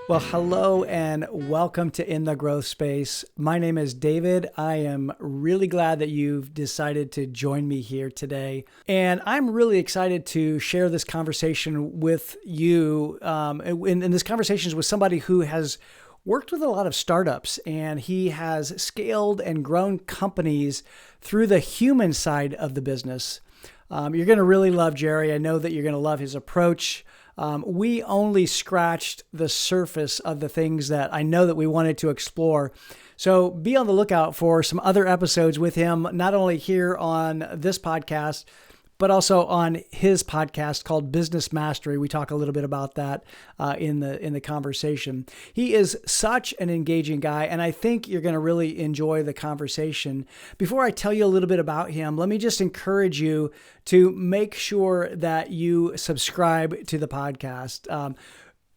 Well, hello and welcome to In the Growth Space. My name is David. I am really glad that you've decided to join me here today. And I'm really excited to share this conversation with you. And this conversation is with somebody who has worked with a lot of startups, and he has scaled and grown companies through the human side of the business. You're going to really love Gerry. I know that you're going to love his approach. We only scratched the surface of the things that I know that we wanted to explore. So be on the lookout for some other episodes with him, not only here on this podcast, but also on his podcast called Business Mastery. We talk a little bit about that in the conversation. He is such an engaging guy, and I think you're going to really enjoy the conversation. Before I tell you a little bit about him, let me just encourage you to make sure that you subscribe to the podcast.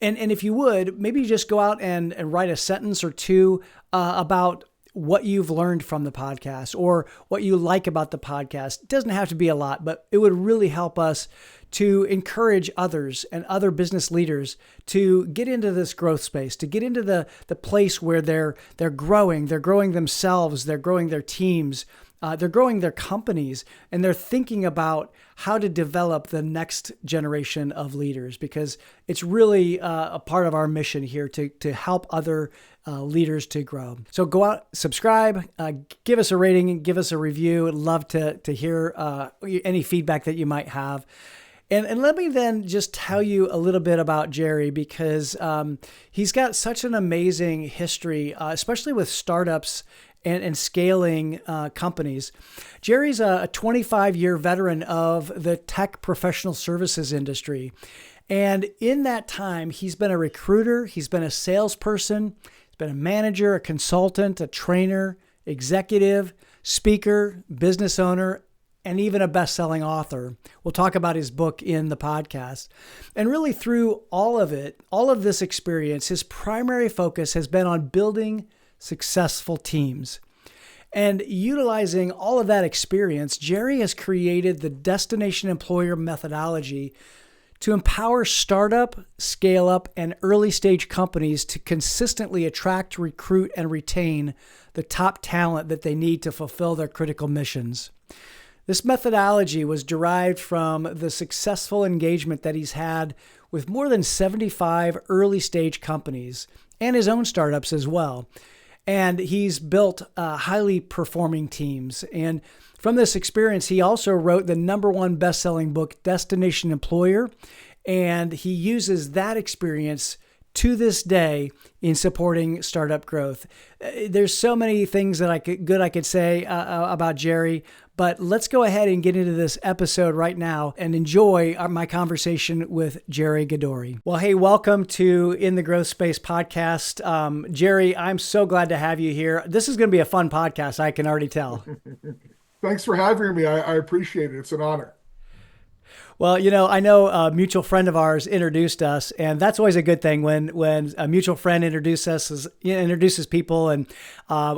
And if you would, maybe just go out and write a sentence or two about what you've learned from the podcast or what you like about the podcast. It doesn't have to be a lot, but it would really help us to encourage others and other business leaders to get into this growth space, to get into the place where they're growing themselves, they're growing their teams, they're growing their companies, and they're thinking about how to develop the next generation of leaders, because it's really a part of our mission here to help other leaders to grow. So go out, subscribe, give us a rating, give us a review. I'd love to hear any feedback that you might have. And let me then just tell you a little bit about Gerry, because he's got such an amazing history, especially with startups and scaling companies. Gerry's a 25-year veteran of the tech professional services industry. And in that time, he's been a recruiter, he's been a salesperson, he's been a manager, a consultant, a trainer, executive, speaker, business owner, and even a best-selling author. We'll talk about his book in the podcast. And really through all of it, all of this experience, his primary focus has been on building successful teams. And utilizing all of that experience, Gerry has created the Destination Employer methodology to empower startup, scale-up, and early-stage companies to consistently attract, recruit, and retain the top talent that they need to fulfill their critical missions. This methodology was derived from the successful engagement that he's had with more than 75 early-stage companies and his own startups as well. And he's built highly performing teams. And from this experience, he also wrote the #1 best-selling book, Destination Employer. And he uses that experience to this day in supporting startup growth. There's so many things that I could say about Gerry, but let's go ahead and get into this episode right now and enjoy my conversation with Gerry Gadoury. Well, hey, welcome to In the Growth Space podcast. Gerry, I'm so glad to have you here. This is going to be a fun podcast, I can already tell. Thanks for having me. I appreciate it. It's an honor. Well, I know a mutual friend of ours introduced us, and that's always a good thing when a mutual friend introduces people, and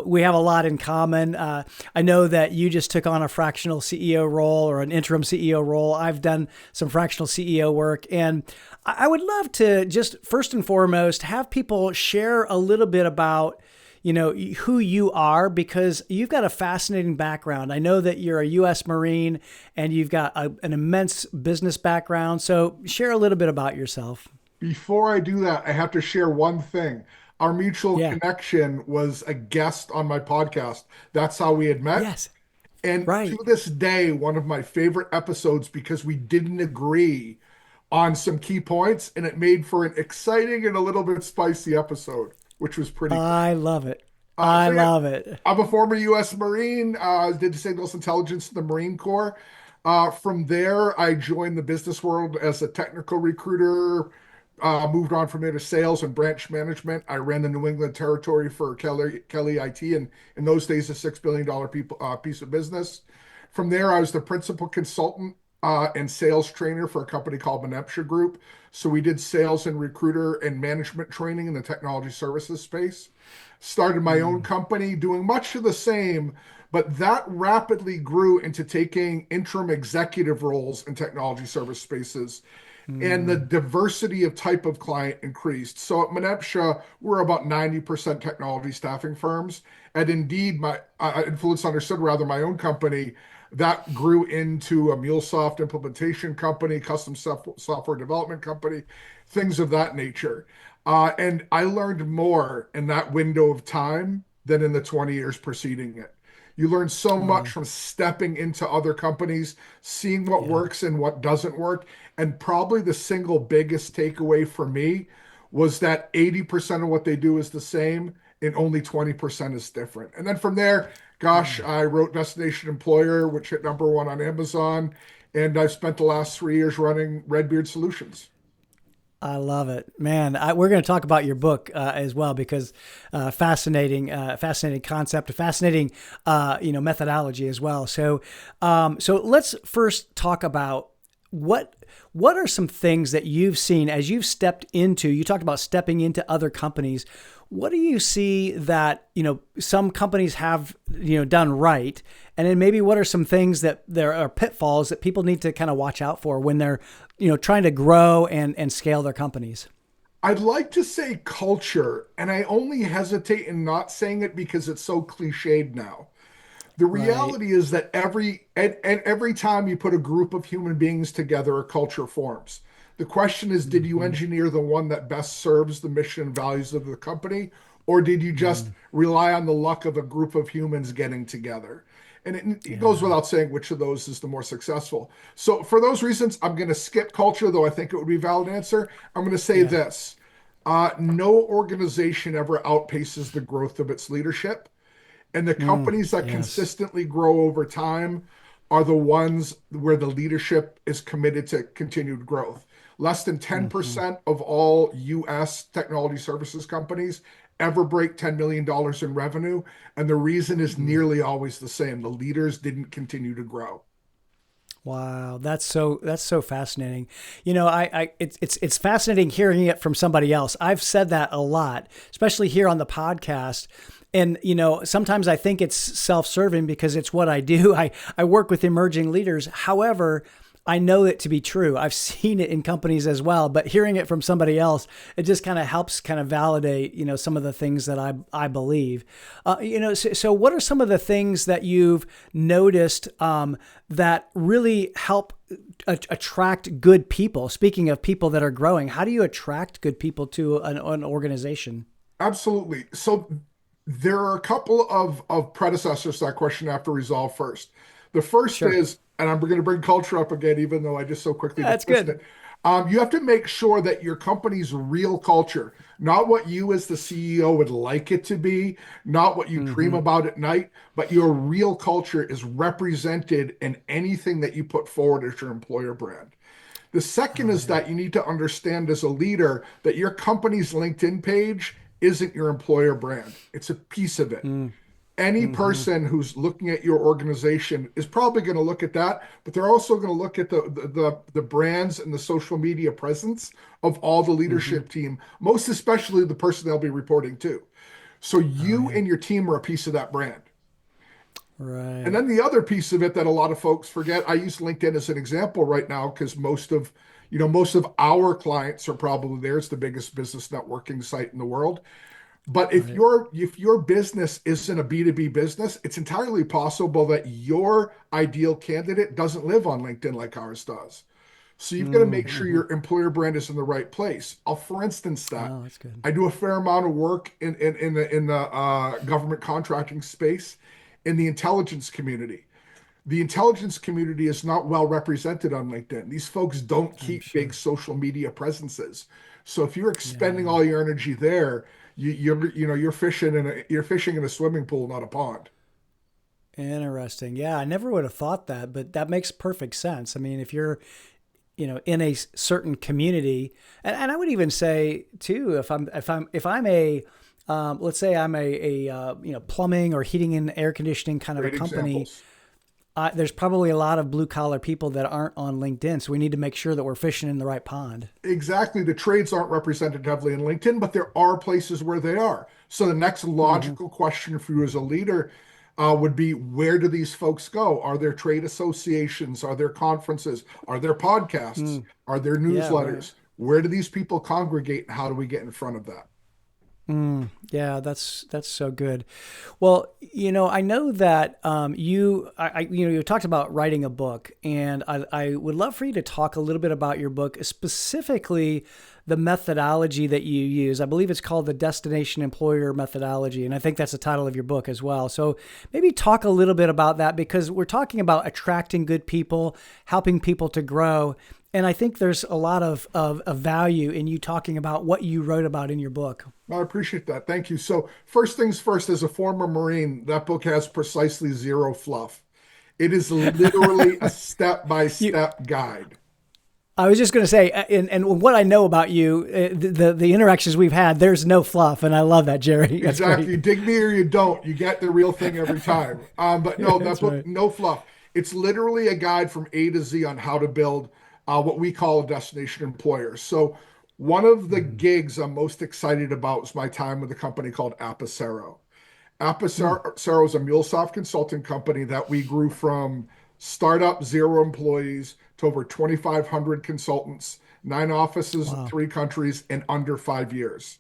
we have a lot in common. I know that you just took on a fractional CEO role or an interim CEO role. I've done some fractional CEO work, and I would love to just first and foremost have people share a little bit about who you are, because you've got a fascinating background. I know that you're a U.S. Marine and you've got an immense business background. So share a little bit about yourself. Before I do that, I have to share one thing. Our mutual connection was a guest on my podcast. That's how we had met. Yes. And Right. to this day, one of my favorite episodes, because we didn't agree on some key points, and it made for an exciting and a little bit spicy episode, which was pretty cool. I love it. I love it. I'm a former U.S. Marine, did signals intelligence in the Marine Corps. From there, I joined the business world as a technical recruiter, moved on from there to sales and branch management. I ran the New England territory for Kelly IT, and in those days, a $6 billion piece of business. From there, I was the principal consultant and sales trainer for a company called Menepsha Group. So we did sales and recruiter and management training in the technology services space. Started my own company doing much of the same, But that rapidly grew into taking interim executive roles in technology service spaces, and the Mm, diversity of type of client increased. So at Menepsha, we're about 90% technology staffing firms. And indeed, my Influence Understood, rather, my own company, that grew into a MuleSoft implementation company, custom software development company, things of that nature. And I learned more in that window of time than in the 20 years preceding it. You learn so much wow. from stepping into other companies, seeing what Yeah. works and what doesn't work. And probably the single biggest takeaway for me was that 80% of what they do is the same and only 20% is different. And then from there, gosh, Yeah. I wrote Destination Employer, which hit #1 on Amazon. And I've spent the last 3 years running Redbeard Solutions. I love it, man. We're going to talk about your book as well because fascinating concept, a fascinating, methodology as well. So let's first talk about what what are some things that you've seen as you've stepped into. You talked about stepping into other companies. What do you see that some companies have done right, and then maybe what are some things that there are pitfalls that people need to kind of watch out for when they're trying to grow and scale their companies? I'd like to say culture, and I only hesitate in not saying it because it's so cliched now. The Right. reality is that every time you put a group of human beings together, a culture forms. The question is, did you Mm-hmm. engineer the one that best serves the mission and values of the company, or did you just Mm, rely on the luck of a group of humans getting together? And it goes yeah. without saying which of those is the more successful. So for those reasons, I'm going to skip culture, though I think it would be a valid answer. I'm going to say Yeah. this. No organization ever outpaces the growth of its leadership. And the Mm, companies that yes. consistently grow over time are the ones where the leadership is committed to continued growth. Less than Mm-hmm. 10% of all US technology services companies ever break $10 million in revenue. And the reason is Mm. nearly always the same. The leaders didn't continue to grow. Wow, that's so fascinating. It's fascinating hearing it from somebody else. I've said that a lot, especially here on the podcast. And sometimes I think it's self-serving because it's what I do. I work with emerging leaders. However, I know it to be true. I've seen it in companies as well, but hearing it from somebody else, it just kind of helps kind of validate, some of the things that I believe. So what are some of the things that you've noticed that really help attract good people? Speaking of people that are growing, how do you attract good people to an organization? Absolutely. So there are a couple of predecessors to that question I have to resolve first. The first Sure. is, and I'm going to bring culture up again, even though I just so quickly That's dismissed good. it. You have to make sure that your company's real culture, not what you as the CEO would like it to be, not what you dream Mm-hmm. about at night, but your real culture is represented in anything that you put forward as your employer brand. The second Oh is yeah. that you need to understand as a leader that your company's LinkedIn page isn't your employer brand. It's a piece of it. Mm, Any mm-hmm. person who's looking at your organization is probably going to look at that, but they're also going to look at the brands and the social media presence of all the Mm-hmm. leadership team, most especially the person they'll be reporting to. So Oh you yeah. and your team are a piece of that brand. And Right. then the other piece of it that a lot of folks forget, I use LinkedIn as an example right now because most of our clients are probably there. It's the biggest business networking site in the world. But if Right. your business isn't a B2B business, it's entirely possible that your ideal candidate doesn't live on LinkedIn like ours does. So you've got to make sure Mm-hmm. your employer brand is in the right place. I'll, for instance, that Oh, that's good. I do a fair amount of work in the government contracting space, in the intelligence community. The intelligence community is not well represented on LinkedIn. These folks don't I'm keep big sure. social media presences. So if you're expending Yeah. all your energy there, you're fishing in a swimming pool, not a pond. Interesting. Yeah, I never would have thought that, but that makes perfect sense. I mean, if you're, in a certain community, and I would even say too, if I'm a let's say I'm a plumbing or heating and air conditioning kind of a Great company, examples. there's probably a lot of blue collar people that aren't on LinkedIn. So we need to make sure that we're fishing in the right pond. Exactly. The trades aren't represented heavily in LinkedIn, but there are places where they are. So the next Mm-hmm. logical question for you as a leader, would be, where do these folks go? Are there trade associations? Are there conferences? Are there podcasts? Mm, Are there yeah, right. newsletters? Where do these people congregate and how do we get in front of that? Yeah, that's so good. Well, I know that you talked about writing a book, and I would love for you to talk a little bit about your book, specifically the methodology that you use. I believe it's called the Destination Employer Methodology, and I think that's the title of your book as well. So maybe talk a little bit about that, because we're talking about attracting good people, helping people to grow. And I think there's a lot of value in you talking about what you wrote about in your book. I appreciate that. Thank you. So, first things first, as a former Marine, that book has precisely zero fluff. It is literally a step by You, step guide. I was just going to say, and what I know about you, the interactions we've had, there's no fluff, and I love that, Gerry. That's Exactly. great. You dig me or you don't. You get the real thing every time. But no, that That's book, right. no fluff. It's literally a guide from A to Z on how to build what we call a destination employer. So, one of the Mm, gigs I'm most excited about is my time with a company called Apicero. mm, Apicero is a MuleSoft consulting company that we grew from startup, zero employees, to over 2,500 consultants, nine offices in wow. three countries in under 5 years.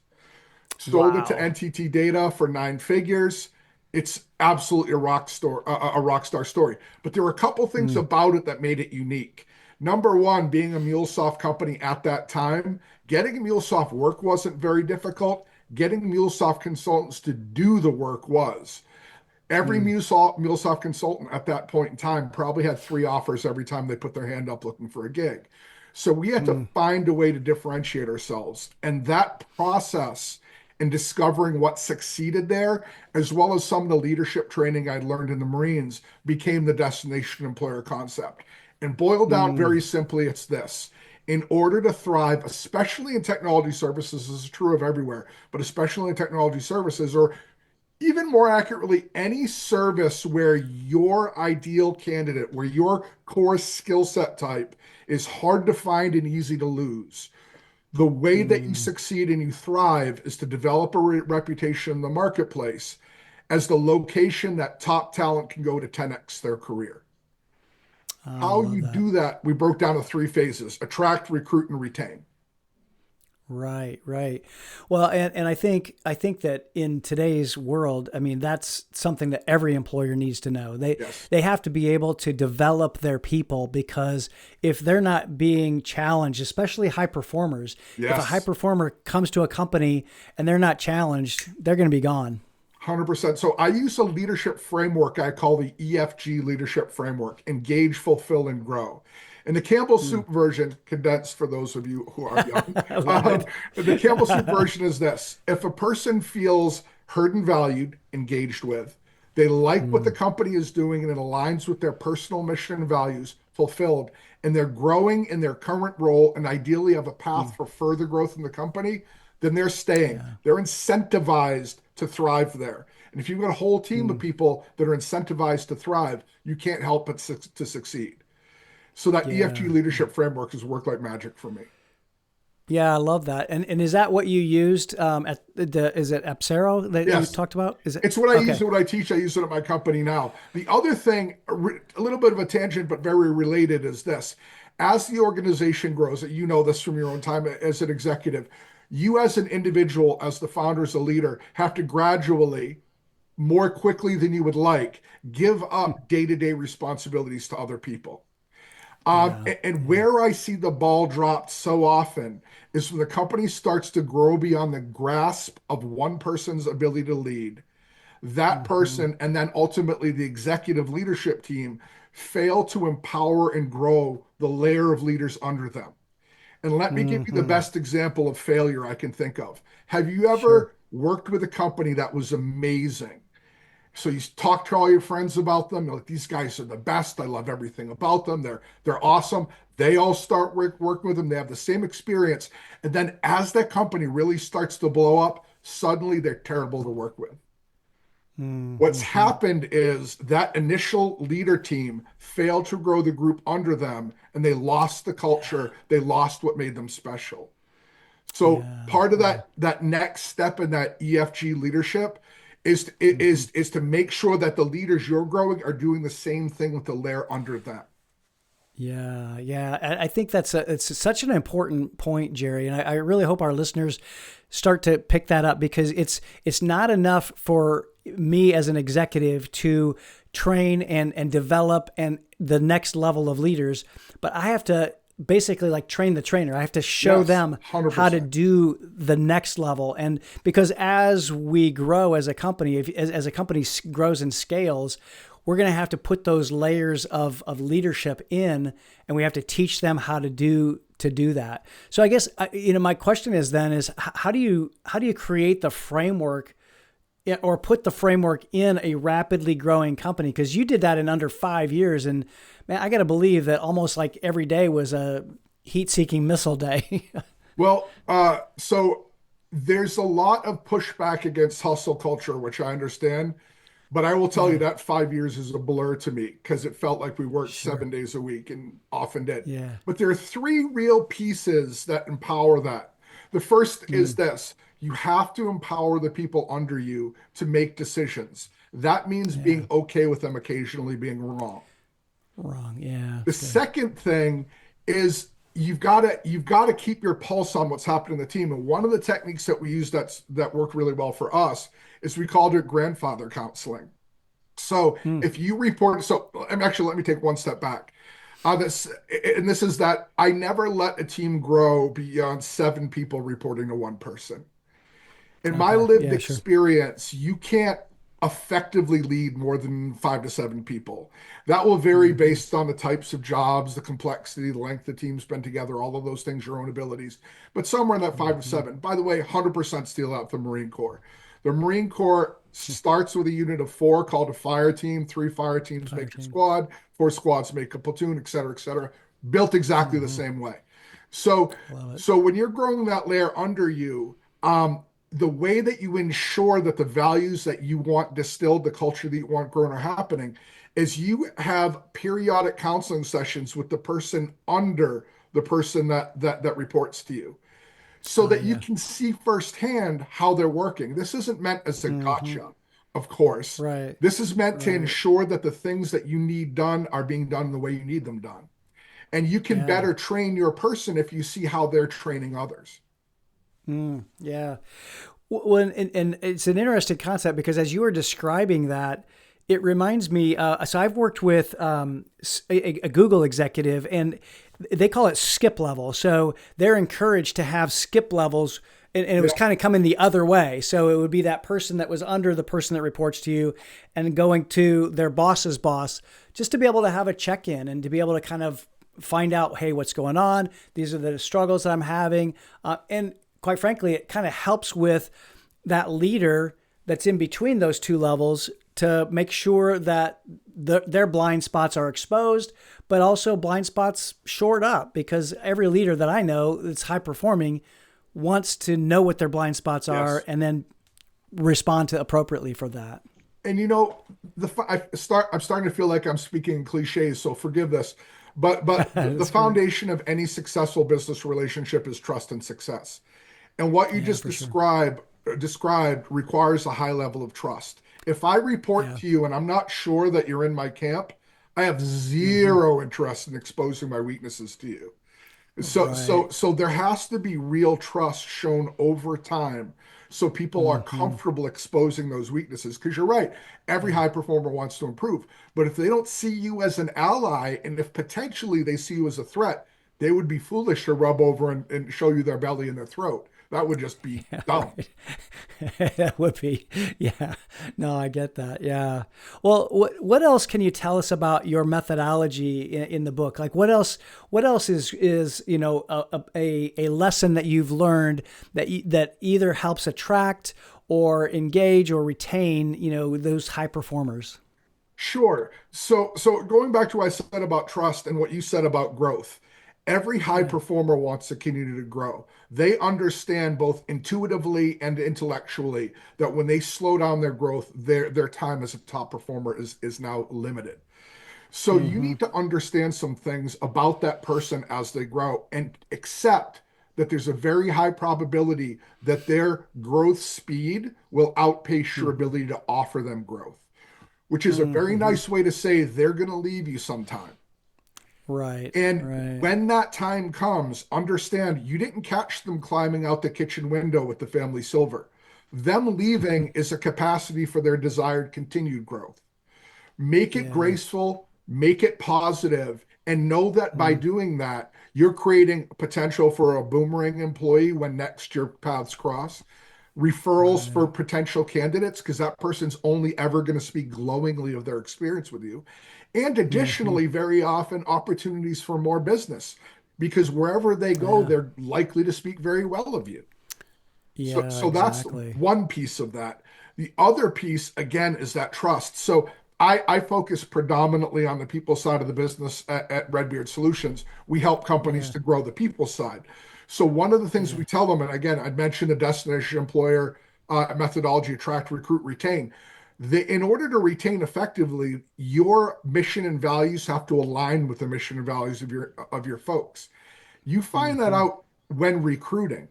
Sold it to Wow. NTT Data for nine figures. It's absolutely a rock star story. But there were a couple things Mm, about it that made it unique. Number one, being a MuleSoft company at that time, getting MuleSoft work wasn't very difficult. Getting MuleSoft consultants to do the work was. Every mm, MuleSoft consultant at that point in time probably had three offers every time they put their hand up looking for a gig. So we had to mm, find a way to differentiate ourselves. And that process in discovering what succeeded there, as well as some of the leadership training I learned in the Marines, became the destination employer concept. And boiled down mm, very simply, it's this. In order to thrive, especially in technology services, this is true of everywhere, but especially in technology services, or even more accurately, any service where your ideal candidate, where your core skill set type is hard to find and easy to lose. The way that you mm. succeed and you thrive is to develop a reputation in the marketplace as the location that top talent can go to 10x their career. I How you love that. do that, we broke down to three phases: attract, recruit, and retain. Right, right. Well, and I think that in today's world, I mean, that's something that every employer needs to know. They Yes, they have to be able to develop their people, because if they're not being challenged, especially high performers, if a high yes. performer comes to a company and they're not challenged, they're going to be gone. 100%. So I use a leadership framework I call the EFG leadership framework: engage, fulfill, and grow. And the Campbell Hmm. soup version, condensed for those of you who are young, I love it. the Campbell soup version is this: if a person feels heard and valued, engaged with, they like what the Hmm, company is doing and it aligns with their personal mission and values, fulfilled, and they're growing in their current role and ideally have a hmm. path for further growth in the company, then they're staying. Yeah. They're incentivized to thrive there. And if you've got a whole team of Hmm. people that are incentivized to thrive, you can't help but to succeed. So that EFG Yeah. leadership framework has worked like magic for me. Yeah, I love that. And is that what you used at is it Apsero that you Yes, talked about? Is it it's what I use okay? and what I teach. I use it at my company now. The other thing, a little bit of a tangent, but very related, is this. As the organization grows, you know this from your own time as an executive, you as an individual, as the founder, as a leader, have to gradually, more quickly than you would like, give up day-to-day responsibilities to other people. Yeah, And yeah. where I see the ball dropped so often is when the company starts to grow beyond the grasp of one person's ability to lead. That Hmm, person, and then ultimately the executive leadership team, fail to empower and grow the layer of leaders under them. And let me give you the hmm. best example of failure I can think of. Have you Sure. ever worked with a company that was amazing? So you talk to all your friends about them. You're like, these guys are the best. I love everything about them. They're awesome. They all start working with them. They have the same experience. And then as that company really starts to blow up, suddenly they're terrible to work with. What's Hmm. happened is that initial leader team failed to grow the group under them, and they lost the culture. They lost what made them special. So Yeah, part of yeah. that next step in that EFG leadership Hmm. is to make sure that the leaders you're growing are doing the same thing with the layer under them. Yeah, yeah. I think it's such an important point, Gerry, and I really hope our listeners start to pick that up because it's not enough for me as an executive to train and develop and the next level of leaders, but I have to basically like train the trainer. I have to show Yes, them how to 100%. do the next level. And because as we grow as a company, as a company grows and scales, we're going to have to put those layers of leadership in, and we have to teach them how to do that. So I guess my question is then is how do you create the framework or put the framework in a rapidly growing company? Because you did that in under 5 years, and man, I got to believe that almost like every day was a heat-seeking missile day. Well, so there's a lot of pushback against hustle culture, which I understand. But I will tell you Yeah, that 5 years is a blur to me because it felt like we worked sure. 7 days a week and often did. Yeah. But there are three real pieces that empower that. The first is Mm, this: you have to empower the people under you to make decisions. That means yeah. being okay with them occasionally being wrong. Wrong. Yeah, The it's good. second thing is you've got to keep your pulse on what's happening in the team. And one of the techniques that we use that worked really well for us is we called it grandfather counseling. So Mm, if you report, so actually, let me take one step back. This is that I never let a team grow beyond 7 people reporting to one person. In my okay. lived Yeah, sure. experience, you can't effectively lead more than 5 to 7 people. That will vary Hmm. based on the types of jobs, the complexity, the length the team's been together, all of those things, your own abilities. But somewhere in that 5 to 7. By the way, 100% steal out the Marine Corps. The Marine Corps starts with a unit of 4 called a fire team. 3 fire teams Fire make a team. squad, 4 squads make a platoon, et cetera, et cetera. Built exactly the Hmm. same way. So, Love it. so when you're growing that layer under you, the way that you ensure that the values that you want distilled, the culture that you want grown are happening, is you have periodic counseling sessions with the person under the person that reports to you so Oh that you yeah. can see firsthand how they're working. This isn't meant as a Hmm. gotcha, of course. Right. This is meant to Right. ensure that the things that you need done are being done the way you need them done. And you can Yeah. better train your person if you see how they're training others. Mm, yeah. Well, and it's an interesting concept because as you were describing that, it reminds me. So I've worked with a Google executive, and they call it skip level. So they're encouraged to have skip levels, and it was Yeah, kind of coming the other way. So it would be that person that was under the person that reports to you, and going to their boss's boss, just to be able to have a check in and to be able to kind of find out, hey, what's going on? These are the struggles that I'm having, and quite frankly, it kind of helps with that leader that's in between those two levels to make sure that their blind spots are exposed, but also blind spots shored up because every leader that I know that's high performing wants to know what their blind spots are yes. and then respond to appropriately for that. And I'm starting to feel like I'm speaking in cliches, so forgive this. But the That's great. foundation of any successful business relationship is trust and success. And what you Yeah, just for sure. described requires a high level of trust. If I report Yeah. to you and I'm not sure that you're in my camp, I have Hmm. zero interest in exposing my weaknesses to you. So so Right. so there has to be real trust shown over time so people are Hmm. comfortable exposing those weaknesses. Because you're right, every Yeah. high performer wants to improve. But if they don't see you as an ally, and if potentially they see you as a threat, they would be foolish to rub over and show you their belly and their throat. That would just be Yeah, dumb. right. That would be, yeah. No, I get that. Yeah. Well, what else can you tell us about your methodology in the book? Like, what else is a lesson that you've learned that either helps attract or engage or retain those high performers? Sure. So going back to what I said about trust and what you said about growth, every high Yeah. performer wants to continue to grow. They understand both intuitively and intellectually that when they slow down their growth, their time as a top performer is now limited. So you Mm-hmm. need to understand some things about that person as they grow and accept that there's a very high probability that their growth speed will outpace your Mm-hmm. ability to offer them growth, which is a very Mm-hmm. nice way to say they're going to leave you sometime. Right. And Right. when that time comes, understand you didn't catch them climbing out the kitchen window with the family silver. Them leaving is a capacity for their desired continued growth. Make it Yeah. graceful, make it positive, and know that by Mm, doing that, you're creating potential for a boomerang employee when next your paths cross. Referrals for right. potential candidates, because that person's only ever going to speak glowingly of their experience with you. And Mm-hmm. additionally, very often opportunities for more business, because wherever they go, Yeah. they're likely to speak very well of you. So, Yeah. so that's Exactly. one piece of that. The other piece, again, is that trust. So I focus predominantly on the people side of the business at Redbeard Solutions. We help companies Yeah. to grow the people side. So one of the things Yeah. we tell them, and again, I mentioned the destination employer methodology, attract, recruit, retain. In order to retain effectively, your mission and values have to align with the mission and values of your folks. You find that Mm-hmm. out when recruiting.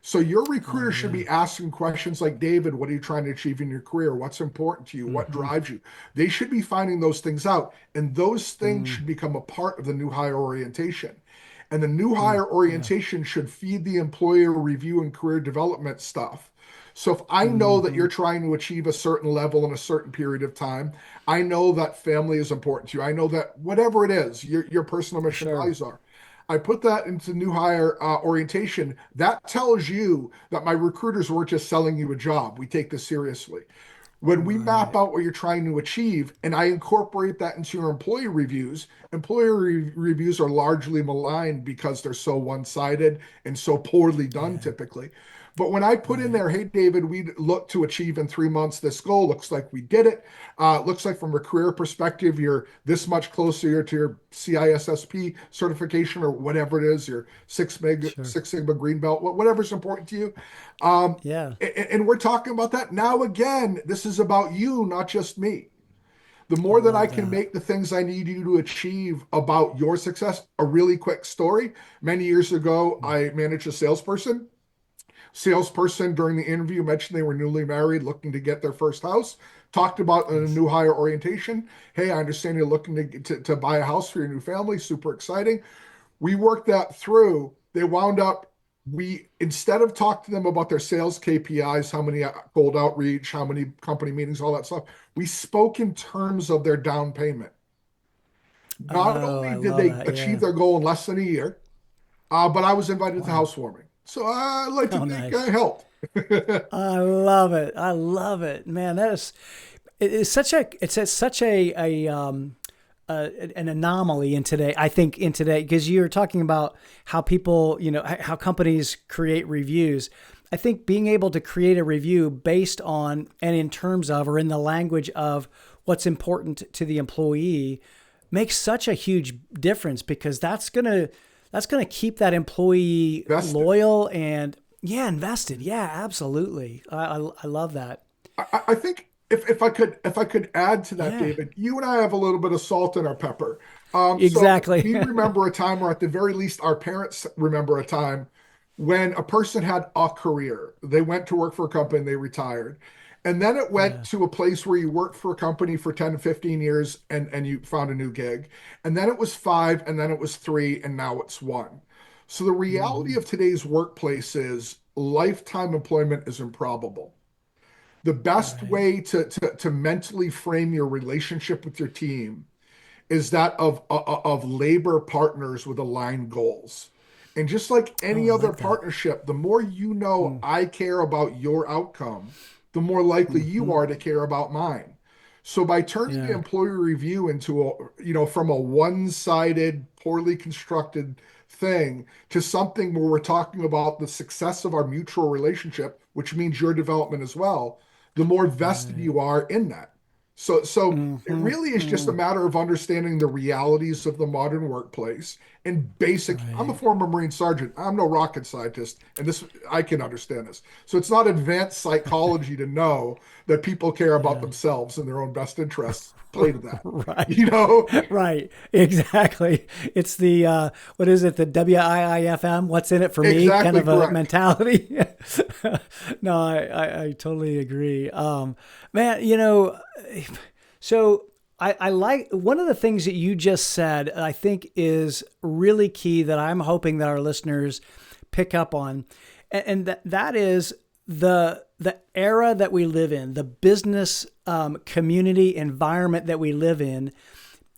So your Oh recruiter should yeah. be asking questions like, David, what are you trying to achieve in your career? What's important to you? What Mm-hmm. drives you? They should be finding those things out. And those things Mm, should become a part of the new hire orientation. And the new mm, hire yeah. orientation should feed the employer review and career development stuff. So if I know that Mm-hmm. you're trying to achieve a certain level in a certain period of time, I know that family is important to you. I know that whatever it is, your personal mission Sure. values are. I put that into new hire orientation. That tells you that my recruiters weren't just selling you a job. We take this seriously. When we map Right. out what you're trying to achieve and I incorporate that into your employer reviews are largely maligned because they're so one sided and so poorly done Yeah. typically. But when I put in Right. there, hey, David, we look to achieve in 3 months this goal, looks like we did it. Looks like from a career perspective, you're this much closer to your CISSP certification or whatever it is, your Sure. Six Sigma green belt, whatever's important to you. Um, Yeah. and we're talking about that now. Again, this is about you, not just me. The I more that I love can that. make the things I need you to achieve about your success, a really quick story. Many years ago, Mm. I managed a salesperson during the interview mentioned they were newly married, looking to get their first house. Talked about a Nice. new hire orientation. Hey, I understand you're looking to buy a house for your new family. Super exciting. We worked that through. They wound up, we instead of talk to them about their sales KPIs, how many cold outreach, how many company meetings, all that stuff, we spoke in terms of their down payment. Not Oh, I only did love they that. achieve Yeah. their goal in less than a year, but I was invited to Wow. housewarming. So I like to Oh, think I nice. helped. I love it. I love it, man. That is it is such a such an anomaly in today. I think in today because you're talking about how people, how companies create reviews. I think being able to create a review based on and in terms of or in the language of what's important to the employee makes such a huge difference because that's gonna keep that employee Vested. loyal and yeah, invested. Yeah, absolutely. I love that. I think if I could add to that, Yeah, David, you and I have a little bit of salt in our pepper. So exactly. we remember a time, or at the very least, our parents remember a time when a person had a career. They went to work for a company and they retired. And then it went Yeah. to a place where you worked for a company for 10 to 15 years and you found a new gig. And then it was five, and then it was three, and now it's one. So the reality Hmm. of today's workplace is lifetime employment is improbable. The best Right. way to mentally frame your relationship with your team is that of labor partners with aligned goals. And just like Oh, any I other like that. partnership, the more you know Mm. I care about your outcome, the more likely you Hmm. are to care about mine. So by turning the Yeah. employee review into from a one-sided, poorly constructed thing to something where we're talking about the success of our mutual relationship, which means your development as well, the more vested Right. you are in that. So it Mm-hmm. really is just a Mm. matter of understanding the realities of the modern workplace and basic. I'm a Right. former Marine sergeant. I'm no rocket scientist, and this I can understand this. So it's not advanced psychology to know that people care about Yeah. themselves and their own best interests. Play to that, Right. you know? Right. Exactly. It's the what is it? The WIIFM, what's in it for me kind Exactly of a correct. mentality. No, I totally agree. Man, so I like one of the things that you just said, I think is really key that I'm hoping that our listeners pick up on. And that is the era that we live in, the business community environment that we live in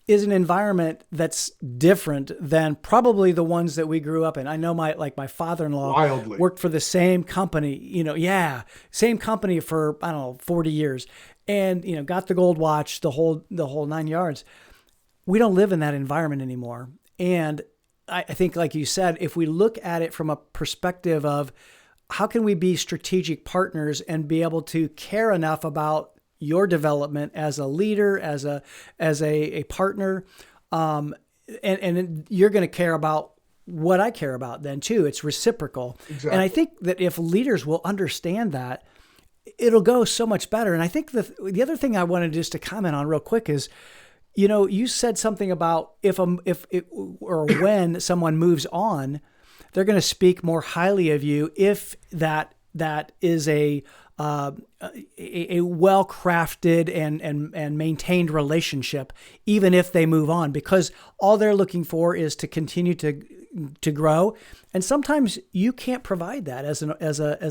is an environment that's different than probably the ones that we grew up in. I know my father-in-law Wildly. worked for the same company, yeah, same company for I don't know 40 years and got the gold watch, the whole 9 yards. We don't live in that environment anymore. And I think like you said, if we look at it from a perspective of how can we be strategic partners and be able to care enough about your development as a leader, as a partner, um, and you're going to care about what I care about then too. It's reciprocal, and I Exactly. think that if leaders will understand that, it'll go so much better. And I think the other thing I wanted just to comment on real quick is, you said something about if it, or when someone moves on, they're going to speak more highly of you if that is a well crafted and maintained relationship, even if they move on, because all they're looking for is to continue to grow. And sometimes you can't provide that as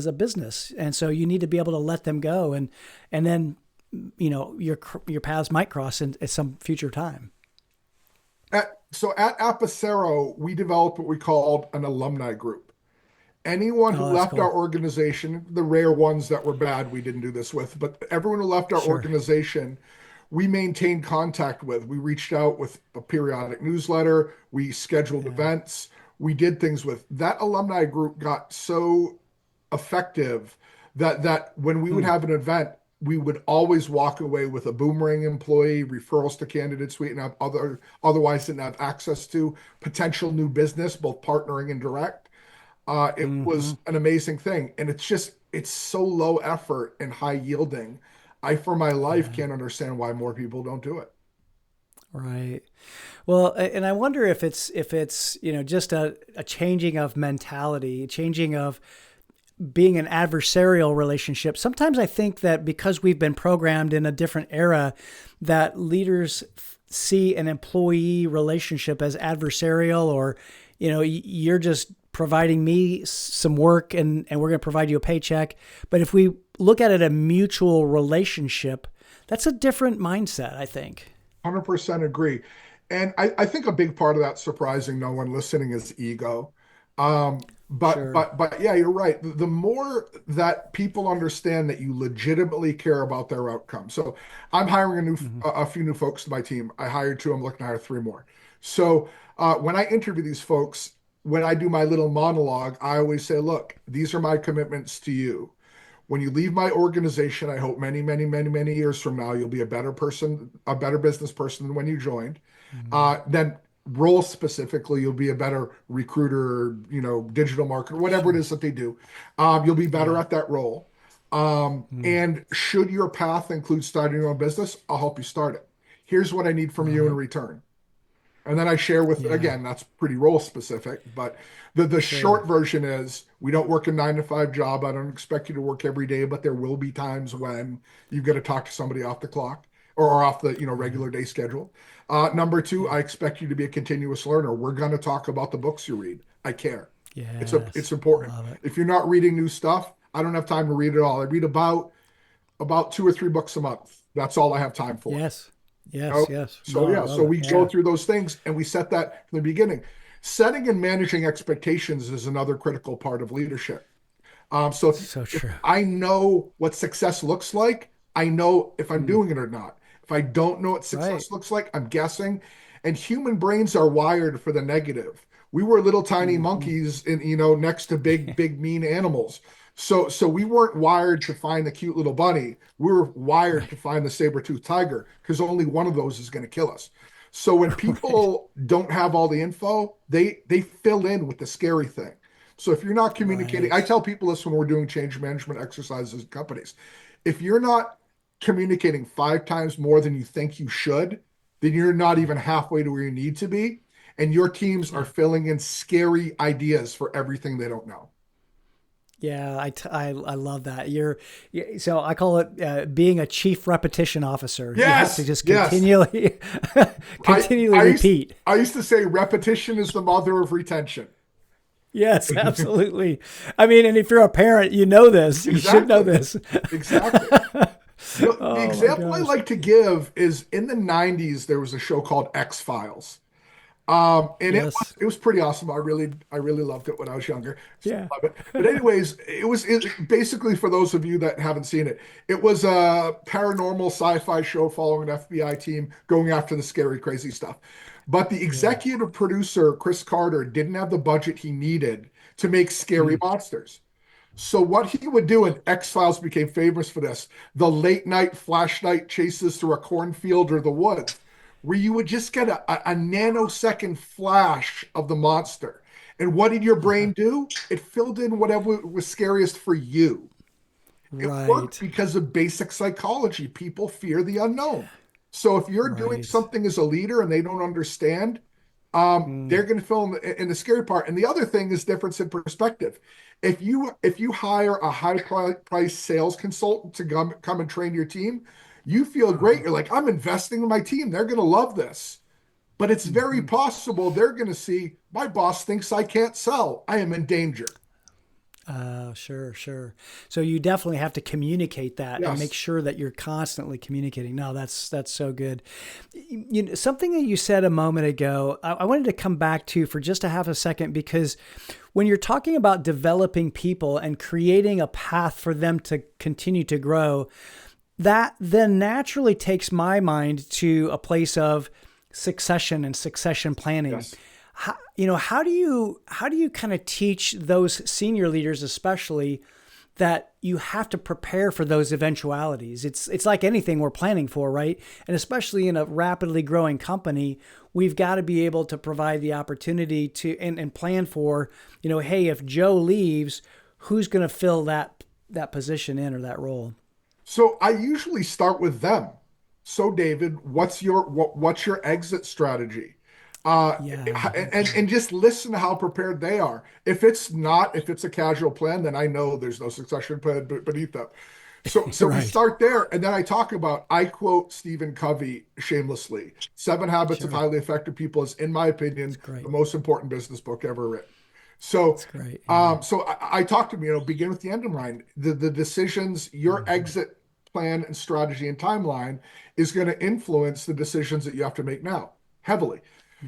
a business, and so you need to be able to let them go, and then your paths might cross at some future time. So at Apicero, we developed what we called an alumni group. Anyone who Oh, that's left our cool. organization, the rare ones that were bad, we didn't do this with, but everyone who left our Sure. organization, we maintained contact with. We reached out with a periodic newsletter, we scheduled Yeah. events, we did things with. That alumni group got so effective that when we would Hmm. have an event, we would always walk away with a boomerang employee, referrals to candidates we didn't have otherwise didn't have access to, potential new business, both partnering and direct. It Hmm. was an amazing thing. And it's so low effort and high yielding. I, for my life, Yeah. can't understand why more people don't do it. Right. Well, and I wonder if it's just a changing of mentality, changing of being an adversarial relationship. Sometimes I think that because we've been programmed in a different era, that leaders see an employee relationship as adversarial, or you're just providing me some work and we're going to provide you a paycheck. But if we look at it a mutual relationship, that's a different mindset, I think. 100% agree. And I think a big part of that, surprising no one listening, is ego. But Sure. but but yeah, you're right. The more that people understand that you legitimately care about their outcome. So I'm hiring Hmm. a few new folks to my team. I hired two. I'm looking to hire three more. So when I interview these folks, when I do my little monologue, I always say, look, these are my commitments to you. When you leave my organization, I hope many, many, many, many years from now, you'll be a better person, a better business person than when you joined. Hmm. Then role specifically, you'll be a better recruiter, digital marketer, whatever it Sure. is that they do. You'll be better Yeah. at that role. Mm. And should your path include starting your own business, I'll help you start it. Here's what I need from you in Right. return. And then I share with, Yeah. again, that's pretty role specific, but the Sure. short version is we don't work a 9 to 5 job. I don't expect you to work every day, but there will be times when you've got to talk to somebody off the clock or off the, Yeah. regular day schedule. Number two, Yeah. I expect you to be a continuous learner. We're going to talk about the books you read. I care. It's Yes. important. Love it. If you're not reading new stuff, I don't have time to read it all. I read about 2 or 3 books a month. That's all I have time for. Yes. Yes. Oh, Yes. so No, I yeah, love so it. we go Yeah. through those things and we set that from the beginning. Setting and managing expectations is another critical part of leadership. So So if true. I know what success looks like, I know if I'm Mm. doing it or not. If I don't know what Right. success looks like, I'm guessing. And human brains are wired for the negative. We were little tiny Hmm. monkeys in, next to big, big, mean animals. So we weren't wired to find the cute little bunny. We were wired Right. to find the saber-toothed tiger because only one of those is going to kill us. So when Right. people don't have all the info, they fill in with the scary thing. So if you're not communicating, I Right. tell people this when we're doing change management exercises in companies. If you're not communicating 5 times more than you think you should, then you're not even halfway to where you need to be. And your teams are Yeah. filling in scary ideas for everything they don't know. Yeah, I love that. So I call it being a chief repetition officer. You have to Yes, just yes. continually I continually I used repeat. I used to say repetition is the mother of retention. Yes, absolutely. I mean, and if you're a parent, you know this. You should know Exactly. this. Exactly. The Oh my example I gosh. like to give is in the 90s, there was a show called X-Files. And Yes. it was pretty awesome. I really loved it when I was younger. Still Yeah. love it. But anyways, it basically for those of you that haven't seen it, it was a paranormal sci-fi show following an FBI team going after the scary, crazy stuff. But the Yeah. executive producer, Chris Carter, didn't have the budget he needed to make scary Mm. monsters. So what he would do, and X-Files became famous for this, the late night flashlight chases through a cornfield or the woods, where you would just get a nanosecond flash of the monster. And what did your brain do? It filled in whatever was scariest for you. It worked Right. because of basic psychology. People fear the unknown. So if you're doing Right. something as a leader and they don't understand, Mm. they're going to fill in the scary part. And the other thing is difference in perspective. If you hire a high price sales consultant to come and train your team, you feel great. Uh-huh. You're like, I'm investing in my team. They're going to love this. But it's very Hmm. possible they're going to see my boss thinks I can't sell. I am in danger. Sure, sure. So you definitely have to communicate that and make Yes. sure that you're constantly communicating. No, that's so good. Something that you said a moment ago, I wanted to come back to for just a half a second because when you're talking about developing people and creating a path for them to continue to grow, that then naturally takes my mind to a place of succession and succession planning. Yes. How do you kind of teach those senior leaders, especially, that you have to prepare for those eventualities? It's like anything we're planning for, right? And especially in a rapidly growing company, we've got to be able to provide the opportunity to and plan for, hey, if Joe leaves, who's going to fill that position in or that role? So I usually start with them. So David, what's your exit strategy? Uh, Yeah. and Okay. just listen to how prepared they are. If it's a casual plan, then I know there's no succession plan beneath them. So we Right. start there, and then I quote Stephen Covey shamelessly. Seven Habits of Sure. Highly Effective People is, in my It's opinion, the great. most important business book ever written. So, It's great. Yeah. I talk to them, begin with the end in mind. The decisions, your Hmm. exit plan and strategy and timeline is going to influence the decisions that you have to make now heavily.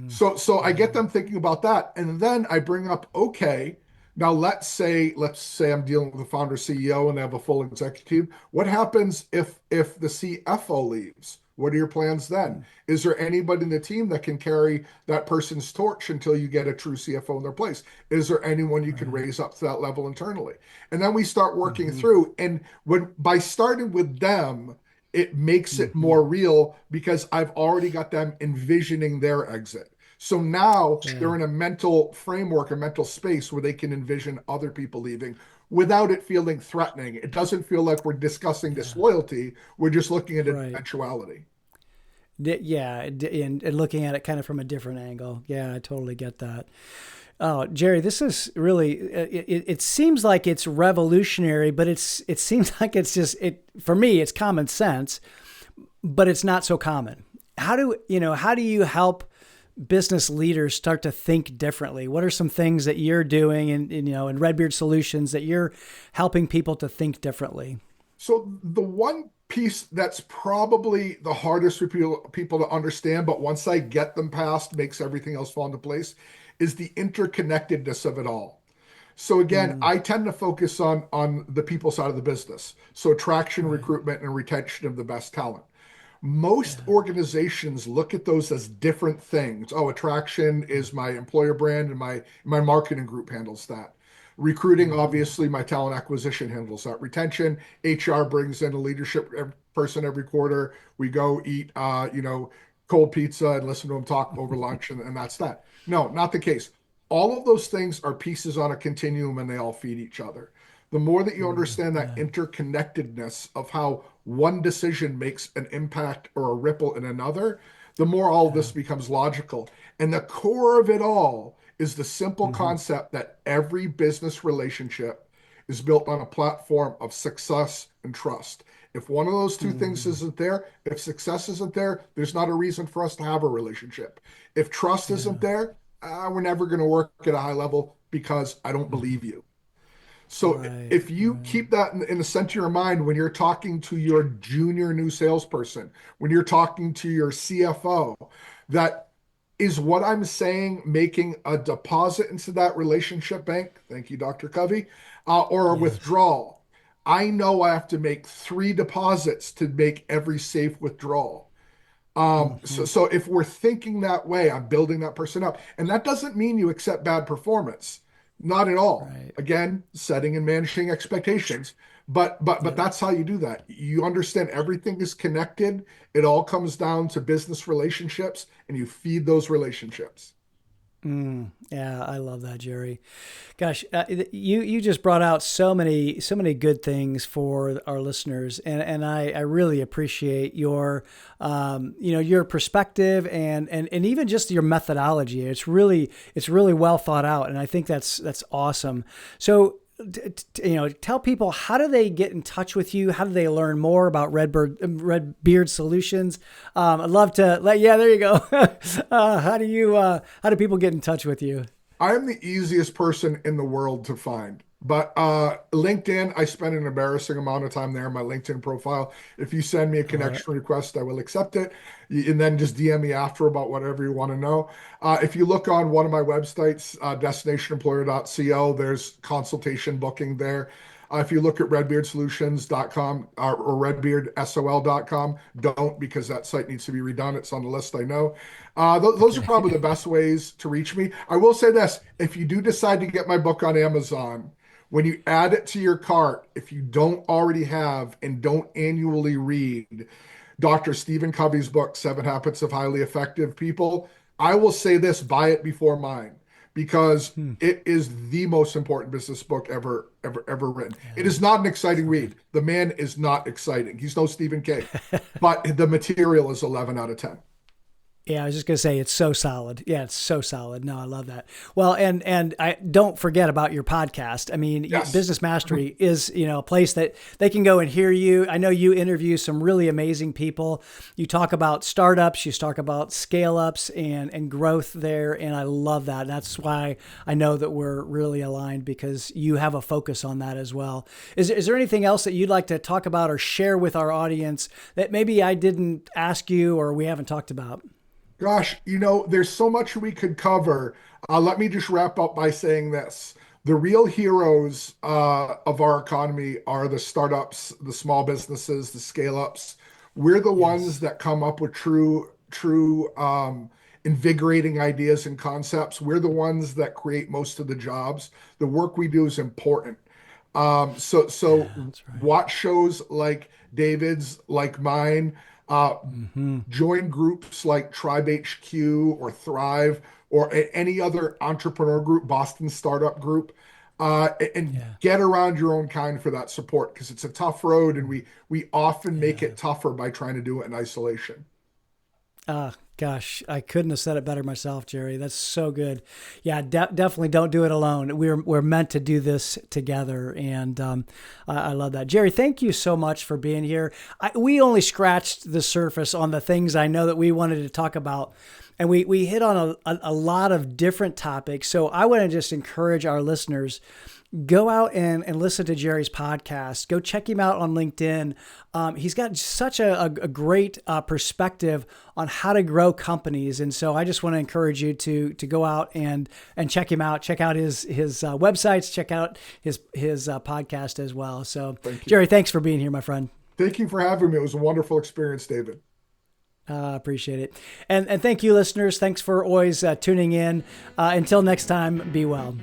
So I get Hmm. them thinking about that, and then I bring up, okay, now let's say I'm dealing with a founder CEO and they have a full executive team. What happens if the CFO leaves? What are your plans then? Is there anybody in the team that can carry that person's torch until you get a true CFO in their place? Is there anyone you can Right. raise up to that level internally? And then we start working Hmm. through. And when by starting with them, it makes it Hmm. more real because I've already got them envisioning their exit. So now Yeah. they're in a mental framework, a mental space where they can envision other people leaving without it feeling threatening. It doesn't feel like we're discussing Yeah. disloyalty. We're just looking at an Right. eventuality. Yeah. And looking at it kind of from a different angle. Yeah, I totally get that. Oh, Gerry, this is really. It seems like it's revolutionary, but it seems like it's just it for me. It's common sense, but it's not so common. How do you help business leaders start to think differently? What are some things that you're doing in Redbeard Solutions that you're helping people to think differently? So the one piece that's probably the hardest for people to understand, but once I get them past, makes everything else fall into place, is the interconnectedness of it all. So again, Mm, I tend to focus on the people side of the business. So attraction, right. recruitment, and retention of the best talent. Most Yeah. organizations look at those as different things. Oh, attraction is my employer brand and my marketing group handles that. Recruiting, Hmm. obviously, my talent acquisition handles that. Retention, HR brings in a leadership person every quarter. We go eat, cold pizza and listen to them talk over lunch, and that's that. No, not the case. All of those things are pieces on a continuum and they all feed each other. The more that you understand that Yeah. interconnectedness of how one decision makes an impact or a ripple in another, the more all of Yeah. this becomes logical. And the core of it all is the simple Hmm. concept that every business relationship is built on a platform of success and trust. If one of those two things Hmm. isn't there, if success isn't there, there's not a reason for us to have a relationship. If trust isn't Yeah. there, we're never going to work at a high level because I don't Hmm. believe you. So Right. if you Right. keep that in the center of your mind when you're talking to your junior new salesperson, when you're talking to your CFO, that is what I'm saying making a deposit into that relationship bank? Thank you, Dr. Covey, or a Yes. withdrawal. I know I have to make 3 deposits to make every safe withdrawal. So, Hmm. so if we're thinking that way, I'm building that person up. And that doesn't mean you accept bad performance. Not at all. Right. Again, setting and managing expectations. But Yep. that's how you do that. You understand everything is connected. It all comes down to business relationships, and you feed those relationships. Yeah, I love that, Jerry. Gosh, you just brought out so many good things for our listeners, and I really appreciate your your perspective and even just your methodology. It's really well thought out, and I think that's awesome. So. Tell people, how do they get in touch with you? How do they learn more about Redbeard Solutions? I'd love to let. Yeah, there you go. How do people get in touch with you? I am the easiest person in the world to find. But LinkedIn, I spend an embarrassing amount of time there, my LinkedIn profile. If you send me a I love it. connection request, I will accept it. And then just DM me after about whatever you want to know. If you look on one of my websites, destinationemployer.co, there's consultation booking there. If you look at redbeardsolutions.com or redbeardsol.com, don't because that site needs to be redone. It's on the list, I know. Those are Okay. probably the best ways to reach me. I will say this, if you do decide to get my book on Amazon, when you add it to your cart, if you don't already have and don't annually read Dr. Stephen Covey's book, Seven Habits of Highly Effective People, I will say this, buy it before mine because Hmm. it is the most important business book ever written. It Yeah. is not an exciting So good. read. The man is not exciting. He's no Stephen King, but the material is 11 out of 10. Yeah, I was just gonna say it's so solid. Yeah, it's so solid. No, I love that. Well, and I don't forget about your podcast. I mean, Yes. Business Mastery is a place that they can go and hear you. I know you interview some really amazing people. You talk about startups, you talk about scale ups and growth there, and I love that. That's why I know that we're really aligned because you have a focus on that as well. Is there anything else that you'd like to talk about or share with our audience that maybe I didn't ask you or we haven't talked about? Gosh, there's so much we could cover. Let me just wrap up by saying this. The real heroes of our economy are the startups, the small businesses, the scale ups. We're the ones Yes. that come up with true, invigorating ideas and concepts. We're the ones that create most of the jobs. The work we do is important. So Yeah, that's right. watch shows like David's, like mine. Uh, Hmm. Join groups like Tribe HQ or Thrive or any other entrepreneur group, Boston startup group, and Yeah. get around your own kind for that support because it's a tough road, and we often make Yeah. it tougher by trying to do it in isolation. Gosh, I couldn't have said it better myself, Jerry. That's so good. Yeah, definitely don't do it alone. We're meant to do this together, and I love that, Jerry. Thank you so much for being here. We only scratched the surface on the things I know that we wanted to talk about, and we hit on a lot of different topics. So I want to just encourage our listeners, go out and listen to Jerry's podcast. Go check him out on LinkedIn. He's got such a great perspective on how to grow companies, and so I just want to encourage you to go out and check him out. Check out his websites. Check out his podcast as well. So, Thank you. Jerry, thanks for being here, my friend. Thank you for having me. It was a wonderful experience, David. Appreciate it, and thank you, listeners. Thanks for always tuning in. Until next time, be well.